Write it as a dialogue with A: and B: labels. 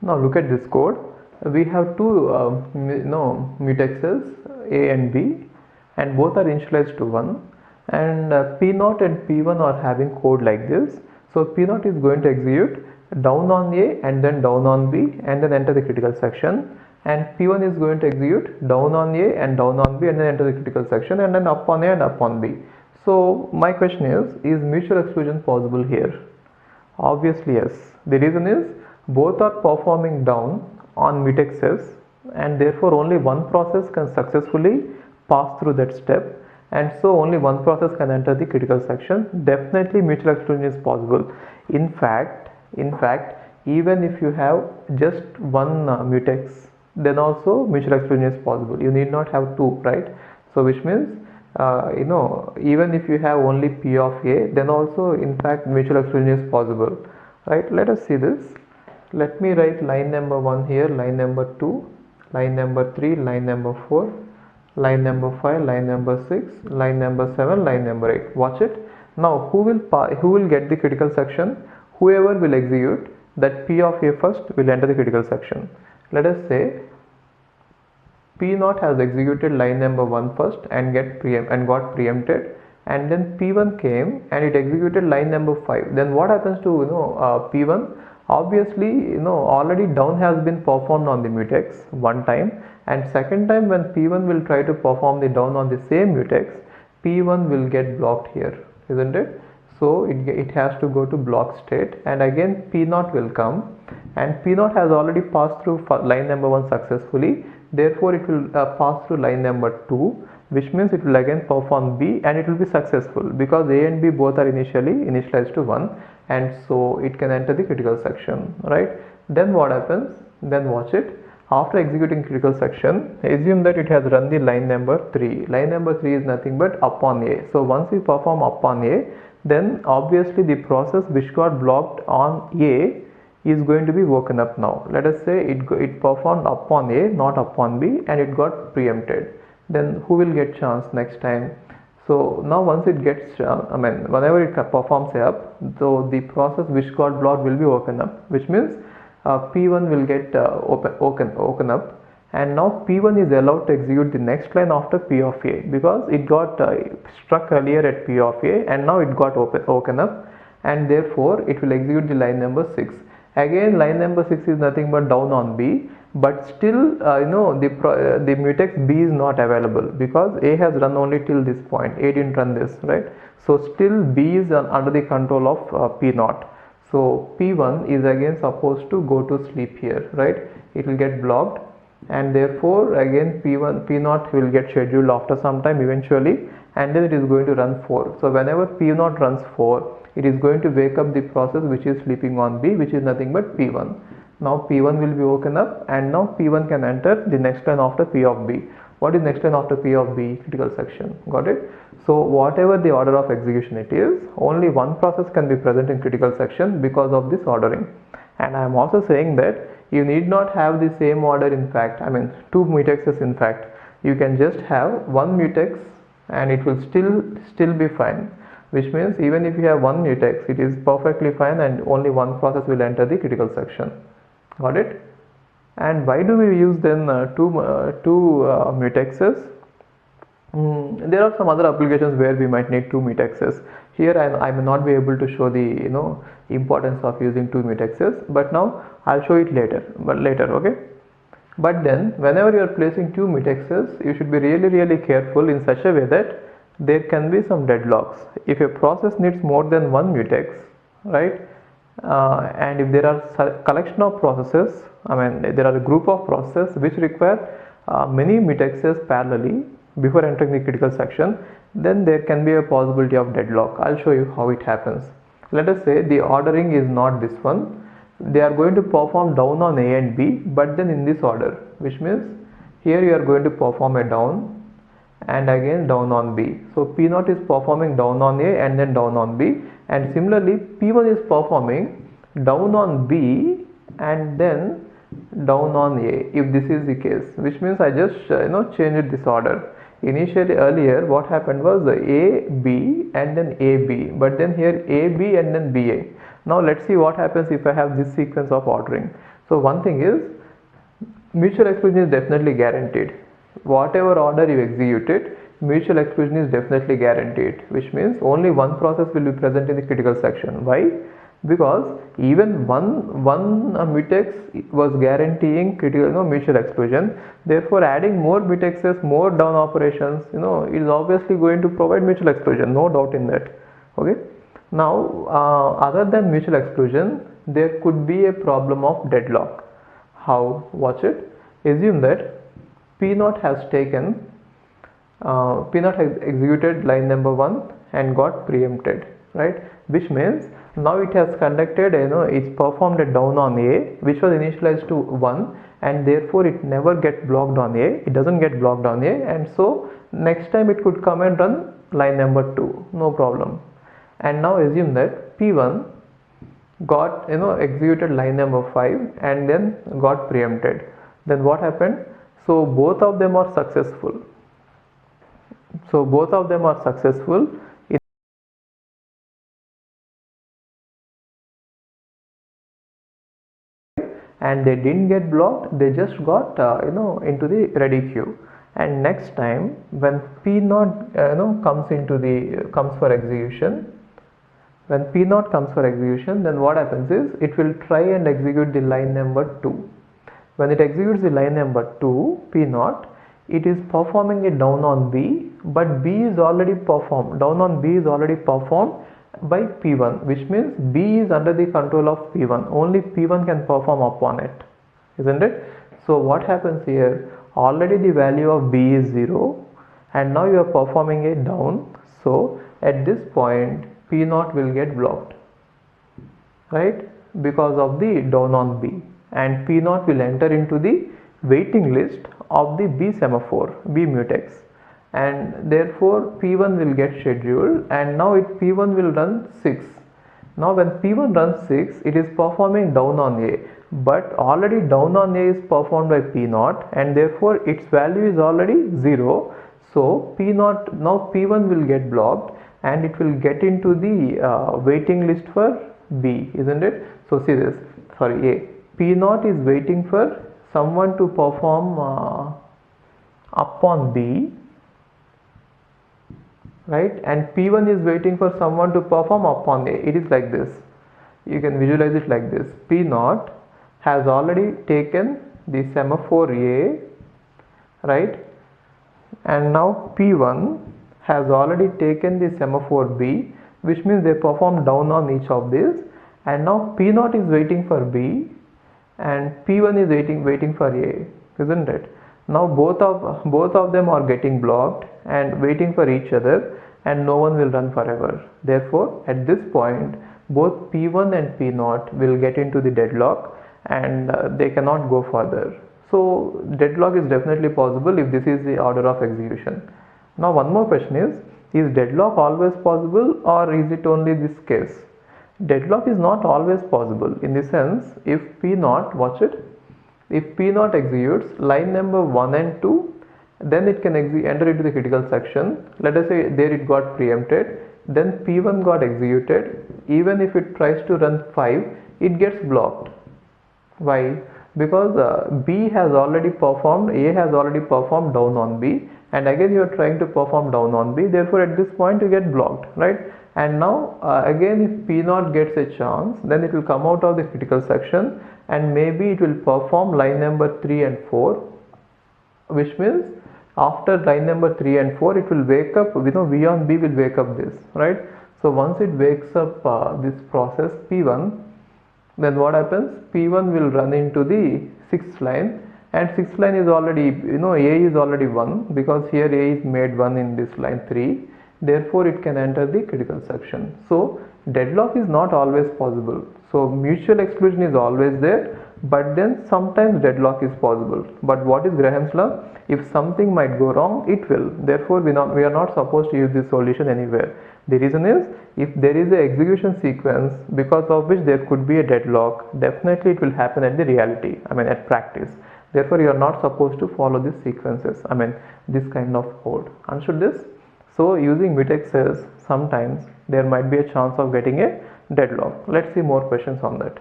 A: Now look at this code. We have two mutexes A and B, and both are initialized to 1, and P0 and P1 are having code like this. So P0 is going to execute down on A and then down on B and then enter the critical section, and P1 is going to execute down on A and down on B and then enter the critical section, and then up on A and up on B. So my question is mutual exclusion possible here? Obviously yes. The reason is both are performing down on mutexes, and therefore only one process can successfully pass through that step, and so only one process can enter the critical section. Definitely mutual exclusion is possible. In fact, even if you have just one mutex, then also mutual exclusion is possible. You need not have two, right? So which means even if you have only P of A, then also in fact mutual exclusion is possible, right? Let us see this. Let me write line number 1 here, line number 2, line number 3, line number 4, line number 5, line number 6, line number 7, line number 8. Watch it. Now who will get the critical section? Whoever will execute that P of A first will enter the critical section. Let us say P0 has executed line number 1 first and got preempted, and then P1 came and it executed line number 5. Then what happens to P1? Obviously already down has been performed on the mutex one time, and second time when P1 will try to perform the down on the same mutex, P1 will get blocked here, isn't it? So it has to go to block state, and again P0 will come, and P0 has already passed through line number 1 successfully. Therefore it will pass through line number 2, which means it will again perform B, and it will be successful because A and B both are initialized to 1, and so it can enter the critical section, right? Then what happens? Then watch it. After executing critical section, assume that it has run the line number 3. Line number 3 is nothing but upon A. So once we perform upon A, then obviously the process which got blocked on A is going to be woken up now. Let us say it performed upon A, not upon B, and it got preempted. Then who will get chance next time? So now once it gets, whenever it performs up, so the process which got blocked will be woken up, which means P1 will get woken up, and now P1 is allowed to execute the next line after P of A because it got struck earlier at P of A, and now it got woken up, and therefore it will execute the line number 6. Again line number 6 is nothing but down on B, but still the mutex B is not available because A has run only till this point. A didn't run this, right? So still B is under the control of P0. So P1 is again supposed to go to sleep here, right? It will get blocked, and therefore again P0 will get scheduled after some time eventually, and then it is going to run 4. So whenever P0 runs 4, it is going to wake up the process which is sleeping on B, which is nothing but P1. Now P1 will be woken up, and now P1 can enter the next line after P of B. What is next line after P of B? Critical section. Got it? So whatever the order of execution it is, only one process can be present in critical section because of this ordering. And I am also saying that you need not have the same order. In fact, two mutexes. In fact, you can just have one mutex and it will still be fine, which means even if you have one mutex, it is perfectly fine and only one process will enter the critical section. Got it? And why do we use then two mutexes? There are some other applications where we might need two mutexes. Here I may not be able to show the importance of using two mutexes, but now I'll show it later. Okay. But then whenever you are placing two mutexes, you should be really careful in such a way that there can be some deadlocks. If a process needs more than one mutex, right? And if there are collection of processes, there are a group of processes which require many mutexes parallelly before entering the critical section, then there can be a possibility of deadlock. I'll show you how it happens. Let us say the ordering is not this one. They are going to perform down on A and B, but then in this order, which means here you are going to perform a down and again down on B. So P0 is performing down on A and then down on B, and similarly P1 is performing down on B and then down on A, if this is the case, which means I just changed this order. Initially earlier what happened was A, B and then A, B, but then here A, B and then B, A. Now let's see what happens if I have this sequence of ordering. So one thing is, mutual exclusion is definitely guaranteed. Whatever order you execute it, mutual exclusion is definitely guaranteed, which means only one process will be present in the critical section. Why? Because even one mutex was guaranteeing critical, mutual exclusion. Therefore, adding more mutexes, more down operations, is obviously going to provide mutual exclusion. No doubt in that. Okay. Now, other than mutual exclusion, there could be a problem of deadlock. How? Watch it. Assume that P0 has taken P0 has executed line number 1 and got preempted, right? Which means now it has conducted, it's performed a down on A, which was initialized to 1, and therefore it never gets blocked on A. It doesn't get blocked on A, and so next time it could come and run line number 2, no problem. And now assume that P1 got executed line number 5 and then got preempted. Then what happened? So both of them are successful. And they didn't get blocked, they just got into the ready queue. And next time when P0 comes for execution, then what happens is it will try and execute the line number 2. When it executes the line number 2, P0, it is performing a down on B, but B is already performed. Down on B is already performed by P1, which means B is under the control of P1. Only P1 can perform upon it, isn't it? So what happens here? Already the value of B is 0, and now you are performing a down. So at this point, P0 will get blocked, right? Because of the down on B, and P0 will enter into the waiting list of the B semaphore, B mutex, and therefore P1 will get scheduled, and now P1 will run 6. Now when P1 runs 6, it is performing down on A, but already down on A is performed by P0, and therefore its value is already 0. So P0, now P1 will get blocked and it will get into the waiting list for B, isn't it? So see this, A. P0 is waiting for someone to perform upon B, right? And P1 is waiting for someone to perform upon A. It is like this. You can visualize it like this. P0 has already taken the semaphore A, right? And now P1 has already taken the semaphore B, which means they perform down on each of these. And now P0 is waiting for B, and P1 is waiting for A, isn't it? Now both of them are getting blocked and waiting for each other, and no one will run forever. Therefore, at this point, both P1 and P0 will get into the deadlock, and they cannot go further. So deadlock is definitely possible if this is the order of execution. Now one more question is deadlock always possible, or is it only this case? Deadlock is not always possible, in the sense, if P0, watch it, if P0 executes line number 1 and 2, then it can enter into the critical section. Let us say there it got preempted, then P1 got executed. Even if it tries to run 5, it gets blocked. Why? Because B has already performed, A has already performed down on B, and again you are trying to perform down on B. Therefore at this point you get blocked, right? And now again, if P0 gets a chance, then it will come out of the critical section, and maybe it will perform line number 3 and 4, which means after line number 3 and 4 it will wake up, V on B will wake up this, right? So once it wakes up this process P1, then what happens? P1 will run into the 6th line, and 6th line is already, A is already 1, because here A is made 1 in this line 3. Therefore it can enter the critical section. So deadlock is not always possible. So mutual exclusion is always there, but then sometimes deadlock is possible. But what is Graham's law? If something might go wrong, it will. Therefore we are not supposed to use this solution anywhere. The reason is, if there is an execution sequence because of which there could be a deadlock, definitely it will happen at the reality, at practice. Therefore you are not supposed to follow these sequences, this kind of code. Understood this? So using mutexes, sometimes there might be a chance of getting a deadlock. Let's see more questions on that.